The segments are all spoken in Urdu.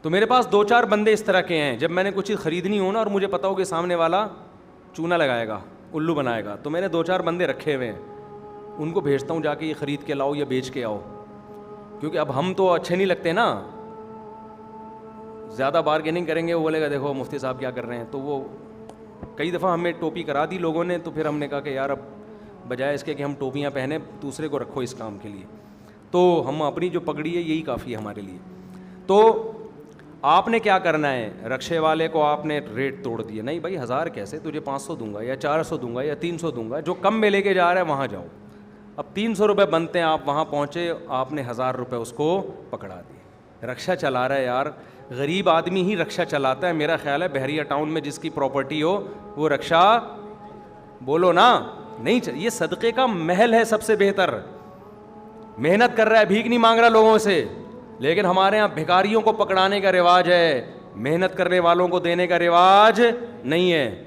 تو میرے پاس 2-4 بندے اس طرح کے ہیں، جب میں نے کچھ چیز خریدنی ہو نا اور مجھے پتا ہو کہ سامنے والا چونا لگائے گا، الو بنائے گا، تو میں نے 2-4 بندے رکھے ہوئے ہیں، ان کو بھیجتا ہوں جا کے یہ خرید کے لاؤ یا بیچ کے آؤ، کیونکہ اب ہم تو اچھے نہیں لگتے نا، زیادہ بارگیننگ کریں گے وہ بولے گا دیکھو مفتی صاحب کیا کر رہے ہیں. تو وہ کئی دفعہ ہمیں ٹوپی کرا دی لوگوں نے، تو پھر ہم نے کہا کہ یار اب بجائے اس کے کہ ہم ٹوپیاں پہنے دوسرے کو رکھو اس کام کے لیے، تو ہم اپنی جو پگڑی ہے یہی کافی ہے ہمارے لیے. تو آپ نے کیا کرنا ہے، رکشے والے کو آپ نے ریٹ توڑ دیے، نہیں بھائی 1000 کیسے، تجھے 500 دوں گا یا 400 دوں گا یا 300 دوں گا، جو کم میں لے کے جا رہا ہے وہاں جاؤ. اب 300 روپے بنتے ہیں، آپ وہاں پہنچے، آپ نے 1000 روپے اس کو پکڑا دیے. رکشہ چلا رہا ہے یار، غریب آدمی ہی رکشہ چلاتا ہے، میرا خیال ہے بحریہ ٹاؤن میں جس کی پراپرٹی ہو وہ رکشہ بولو نا نہیں یہ صدقے کا محل ہے، سب سے بہتر. محنت کر رہا ہے، بھیک نہیں مانگ رہا لوگوں سے، لیکن ہمارے یہاں بھکاریوں کو پکڑانے کا رواج ہے، محنت کرنے والوں کو دینے کا رواج نہیں ہے.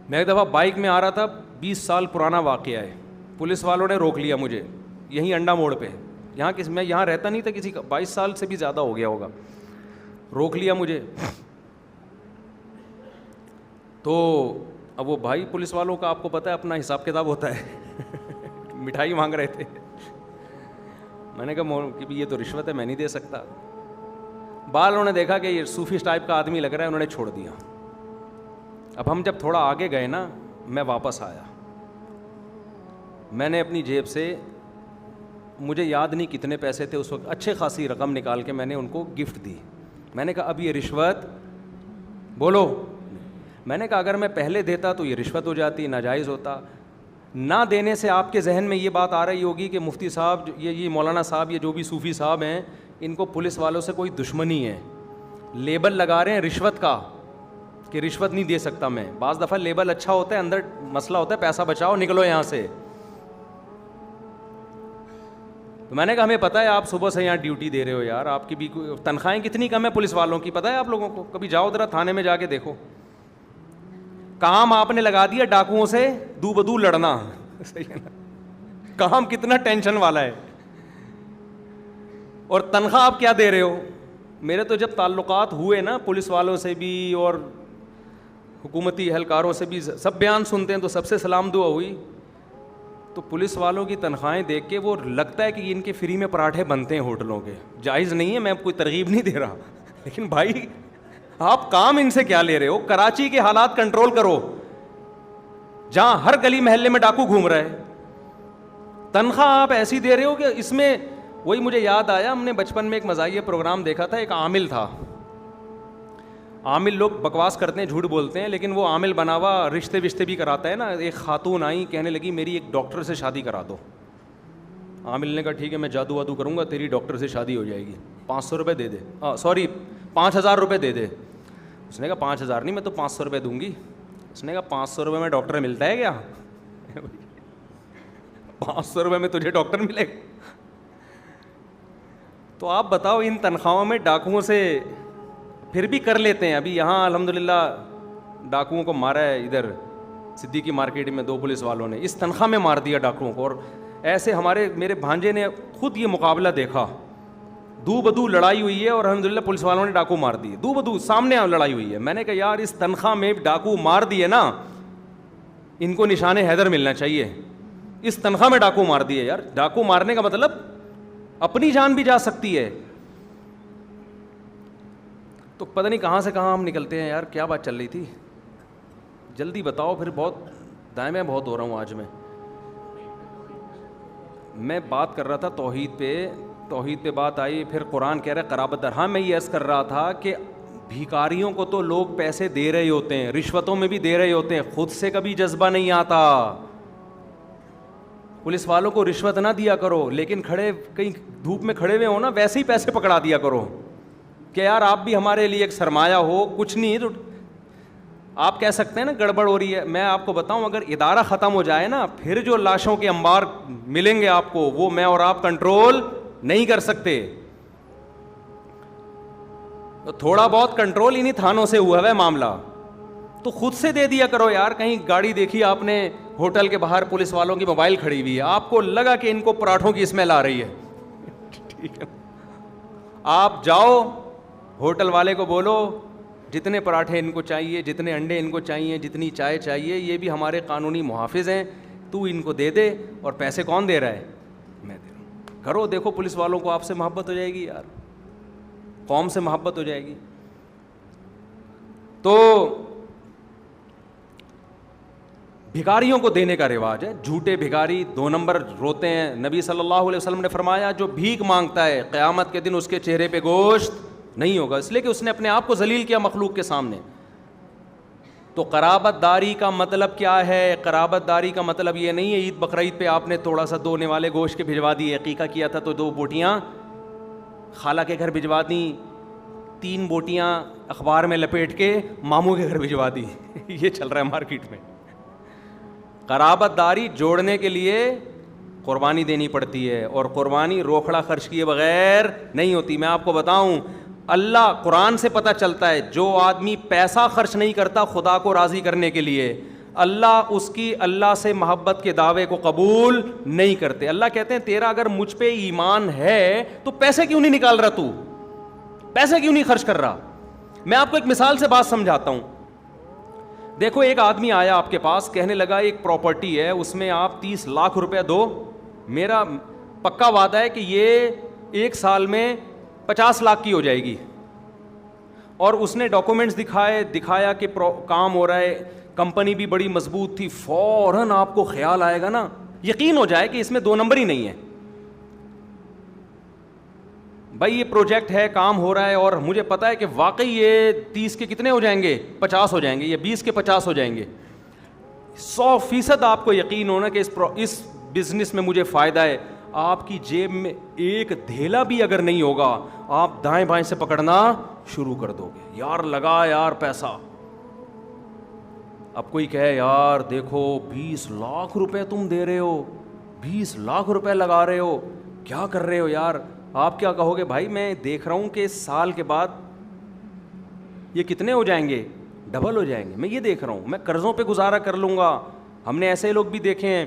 میں ایک دفعہ بائک میں آ رہا تھا، 20 سال پرانا واقعہ ہے، پولیس والوں نے روک لیا مجھے یہیں انڈا موڑ پہ، یہاں میں یہاں رہتا نہیں تھا کسی کا، 22 سال سے بھی زیادہ ہو گیا ہوگا. روک لیا مجھے. تو اب وہ بھائی پولیس والوں کا آپ کو پتہ ہے اپنا حساب کتاب ہوتا ہے مٹھائی مانگ رہے تھے. میں نے کہا کہ یہ تو رشوت ہے، میں نہیں دے سکتا. انہوں نے دیکھا کہ یہ صوفی ٹائپ کا آدمی لگ رہا ہے، انہوں نے چھوڑ دیا. اب ہم جب تھوڑا آگے گئے نا، میں واپس آیا، میں نے اپنی جیب سے، مجھے یاد نہیں کتنے پیسے تھے اس وقت، اچھے خاصی رقم نکال کے میں نے ان کو گفٹ دی. میں نے کہا اب یہ رشوت بولو، میں نے کہا اگر میں پہلے دیتا تو یہ رشوت ہو جاتی، ناجائز ہوتا. نہ دینے سے آپ کے ذہن میں یہ بات آ رہی ہوگی کہ مفتی صاحب یہ مولانا صاحب یہ جو بھی صوفی صاحب ہیں ان کو پولیس والوں سے کوئی دشمنی ہے، لیبل لگا رہے ہیں رشوت کا کہ رشوت نہیں دے سکتا میں. بعض دفعہ لیبل اچھا ہوتا ہے، اندر مسئلہ ہوتا ہے پیسہ بچاؤ نکلو یہاں سے. تو میں نے کہا ہمیں پتہ ہے آپ صبح سے یہاں ڈیوٹی دے رہے ہو یار، آپ کی بھی تنخواہیں کتنی کم ہے پولیس والوں کی، پتہ ہے آپ لوگوں کو؟ کبھی جاؤ ذرا تھانے میں جا کے دیکھو. کام آپ نے لگا دیا ڈاکوؤں سے دو بدو لڑنا، صحیح ہے نا؟ کام کتنا ٹینشن والا ہے، اور تنخواہ آپ کیا دے رہے ہو. میرے تو جب تعلقات ہوئے نا پولیس والوں سے بھی اور حکومتی اہلکاروں سے بھی، سب بیان سنتے ہیں تو سب سے سلام دعا ہوئی. تو پولیس والوں کی تنخواہیں دیکھ کے وہ لگتا ہے کہ ان کے فری میں پراٹھے بنتے ہیں ہوٹلوں کے. جائز نہیں ہے، میں کوئی ترغیب نہیں دے رہا، لیکن بھائی آپ کام ان سے کیا لے رہے ہو؟ کراچی کے حالات کنٹرول کرو جہاں ہر گلی محلے میں ڈاکو گھوم رہا ہے، تنخواہ آپ ایسی دے رہے ہو کہ اس میں. وہی مجھے یاد آیا، ہم نے بچپن میں ایک مزاحیہ پروگرام دیکھا تھا، ایک عامل تھا. عامل لوگ بکواس کرتے ہیں، جھوٹ بولتے ہیں، لیکن وہ عامل بنا ہوا رشتے وشتے بھی کراتا ہے نا. ایک خاتون آئی کہنے لگی میری ایک ڈاکٹر سے شادی کرا دو. عامل نے کہا ٹھیک ہے میں جادو وادو کروں گا، تیری ڈاکٹر سے شادی ہو جائے گی، 500 روپے دے دے، 5000 روپے دے دے. اس نے کہا 5000 نہیں، میں تو 500 روپے دوں گی. اس نے کہا 500 روپے میں ڈاکٹر ملتا ہے کیا؟ 500 روپے میں تجھے ڈاکٹر ملے گا؟ تو آپ بتاؤ ان تنخواہوں میں ڈاکوؤں سے پھر بھی کر لیتے ہیں. ابھی یہاں الحمدللہ ڈاکوؤں کو مارا ہے، ادھر صدیقی مارکیٹ میں 2 پولیس والوں نے اس تنخواہ میں مار دیا ڈاکوؤں کو. اور ایسے میرے بھانجے نے خود یہ مقابلہ دیکھا، دو بدو لڑائی ہوئی ہے اور الحمدللہ پولیس والوں نے ڈاکو مار دیے، دو بدو سامنے لڑائی ہوئی ہے. میں نے کہا یار اس تنخواہ میں ڈاکو مار دیے نا، ان کو نشان حیدر ملنا چاہیے. اس تنخواہ میں ڈاکو مار دیے یار. ڈاکو مارنے کا مطلب اپنی جان بھی جا سکتی ہے. تو پتہ نہیں کہاں سے کہاں ہم نکلتے ہیں یار. کیا بات چل رہی تھی؟ جلدی بتاؤ، پھر بہت دائیں بہت ہو رہا ہوں آج. میں بات کر رہا تھا توحید پہ بات آئی، پھر قرآن کہہ رہا ہے قرابت دار. ہاں میں یہ عرض کر رہا تھا کہ بھیکاریوں کو تو لوگ پیسے دے رہے ہوتے ہیں، رشوتوں میں بھی دے رہے ہوتے ہیں، خود سے کبھی جذبہ نہیں آتا. پولیس والوں کو رشوت نہ دیا کرو، لیکن کہیں دھوپ میں کھڑے ہوئے ہو نا ویسے ہی پیسے پکڑا دیا کرو کہ یار آپ بھی ہمارے لیے ایک سرمایہ ہو. کچھ نہیں تو آپ کہہ سکتے ہیں نا گڑبڑ ہو رہی ہے. میں آپ کو بتاؤں اگر ادارہ ختم ہو جائے نا، پھر جو لاشوں کے انبار ملیں گے آپ کو، وہ میں اور آپ کنٹرول نہیں کر سکتے. تو تھوڑا بہت کنٹرول انہی تھانوں سے ہوا ہے معاملہ، تو خود سے دے دیا کرو یار. کہیں گاڑی دیکھی آپ نے ہوٹل کے باہر پولیس والوں کی موبائل کھڑی ہوئی ہے، آپ کو لگا کہ ان کو پراٹھوں کی اسمیل آ رہی ہے، ٹھیک ہے، آپ جاؤ ہوٹل والے کو بولو جتنے پراٹھے ان کو چاہیے, جتنے انڈے ان کو چاہیے, جتنی چائے چاہیے, یہ بھی ہمارے قانونی محافظ ہیں, تو ان کو دے دے. اور پیسے کون دے رہا ہے؟ میں دے رہا ہوں. کرو, دیکھو پولیس والوں کو آپ سے محبت ہو جائے گی یار, قوم سے محبت ہو جائے گی. تو بھکاریوں کو دینے کا رواج ہے, جھوٹے بھکاری 2 نمبر روتے ہیں. نبی صلی اللہ علیہ وسلم نے فرمایا جو بھیک مانگتا ہے قیامت کے دن اس کے چہرے پہ گوشت نہیں ہوگا, اس لیے کہ اس نے اپنے آپ کو ذلیل کیا مخلوق کے سامنے. تو قرابت داری کا مطلب کیا ہے؟ قرابت داری کا مطلب یہ نہیں ہے عید بقرعید پہ آپ نے تھوڑا سا دونے والے گوشت کے بھجوا دیے, عقیقہ کیا تھا تو 2 بوٹیاں خالہ کے گھر بھجوا دیں, 3 بوٹیاں اخبار میں لپیٹ کے ماموں کے گھر بھجوا دی. یہ چل رہا ہے مارکیٹ میں. قرابت داری جوڑنے کے لیے قربانی دینی پڑتی ہے, اور قربانی روکھڑا خرچ کیے بغیر نہیں ہوتی. میں آپ کو بتاؤں, اللہ قرآن سے پتہ چلتا ہے جو آدمی پیسہ خرچ نہیں کرتا خدا کو راضی کرنے کے لیے, اللہ اس کی اللہ سے محبت کے دعوے کو قبول نہیں کرتے. اللہ کہتے ہیں تیرا اگر مجھ پہ ایمان ہے تو پیسے کیوں نہیں نکال رہا, تو پیسے کیوں نہیں خرچ کر رہا. میں آپ کو ایک مثال سے بات سمجھاتا ہوں. دیکھو ایک آدمی آیا آپ کے پاس, کہنے لگا ایک پراپرٹی ہے اس میں آپ 30 لاکھ روپے دو, میرا پکا وعدہ ہے کہ یہ 1 سال میں 50 لاکھ کی ہو جائے گی. اور اس نے ڈاکومنٹس دکھایا کہ کام ہو رہا ہے, کمپنی بھی بڑی مضبوط تھی. فوراً آپ کو خیال آئے گا نا, یقین ہو جائے کہ اس میں 2 نمبر ہی نہیں ہے. بھائی یہ پروجیکٹ ہے, کام ہو رہا ہے, اور مجھے پتا ہے کہ واقعی یہ 30 کے کتنے ہو جائیں گے, 50 ہو جائیں گے, یہ 20 کے 50 ہو جائیں گے. 100% آپ کو یقین ہونا کہ اس بزنس میں مجھے فائدہ ہے. آپ کی جیب میں ایک دھیلا بھی اگر نہیں ہوگا, آپ دائیں بائیں سے پکڑنا شروع کر دو گے, یار لگا یار پیسہ. اب کوئی کہے یار دیکھو 20 لاکھ روپے تم دے رہے ہو, 20 لاکھ روپے لگا رہے ہو, کیا کر رہے ہو یار. آپ کیا کہو گے؟ بھائی میں دیکھ رہا ہوں کہ سال کے بعد یہ کتنے ہو جائیں گے, ڈبل ہو جائیں گے. میں یہ دیکھ رہا ہوں, میں قرضوں پہ گزارا کر لوں گا. ہم نے ایسے لوگ بھی دیکھے ہیں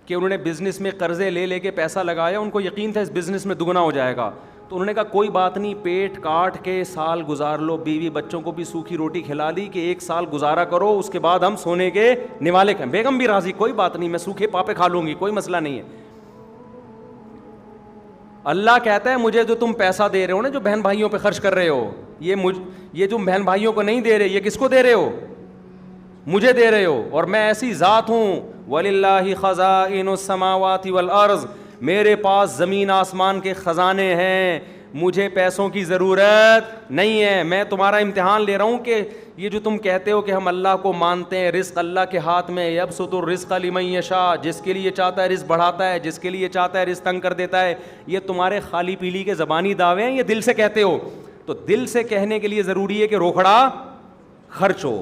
کہ انہوں نے بزنس میں قرضے لے کے پیسہ لگایا, ان کو یقین تھا اس بزنس میں دگنا ہو جائے گا, تو انہوں نے کہا کوئی بات نہیں, پیٹ کاٹ کے سال گزار لو, بیوی بچوں کو بھی سوکھی روٹی کھلا لی کہ 1 سال گزارا کرو, اس کے بعد ہم سونے کے نوالے کھائیں. بیگم بھی راضی, کوئی بات نہیں, میں سوکھے پاپے کھا لوں گی, کوئی مسئلہ نہیں ہے. اللہ کہتا ہے مجھے جو تم پیسہ دے رہے ہو نا, جو بہن بھائیوں پہ خرچ کر رہے ہو, یہ جو بہن بھائیوں کو نہیں دے رہے, یہ کس کو دے رہے ہو؟ مجھے دے رہے ہو. اور میں ایسی ذات ہوں, وَلِلَّهِ خَزَائِنُ السَّمَاوَاتِ وَالْأَرْضِ, میرے پاس زمین آسمان کے خزانے ہیں, مجھے پیسوں کی ضرورت نہیں ہے. میں تمہارا امتحان لے رہا ہوں کہ یہ جو تم کہتے ہو کہ ہم اللہ کو مانتے ہیں, رزق اللہ کے ہاتھ میں, یبسط الرزق لمن یشاء, جس کے لیے چاہتا ہے رزق بڑھاتا ہے, جس کے لیے چاہتا ہے رزق تنگ کر دیتا ہے. یہ تمہارے خالی پیلی کے زبانی دعوے ہیں, یہ دل سے کہتے ہو. تو دل سے کہنے کے لیے ضروری ہے کہ روکھڑا خرچ ہو.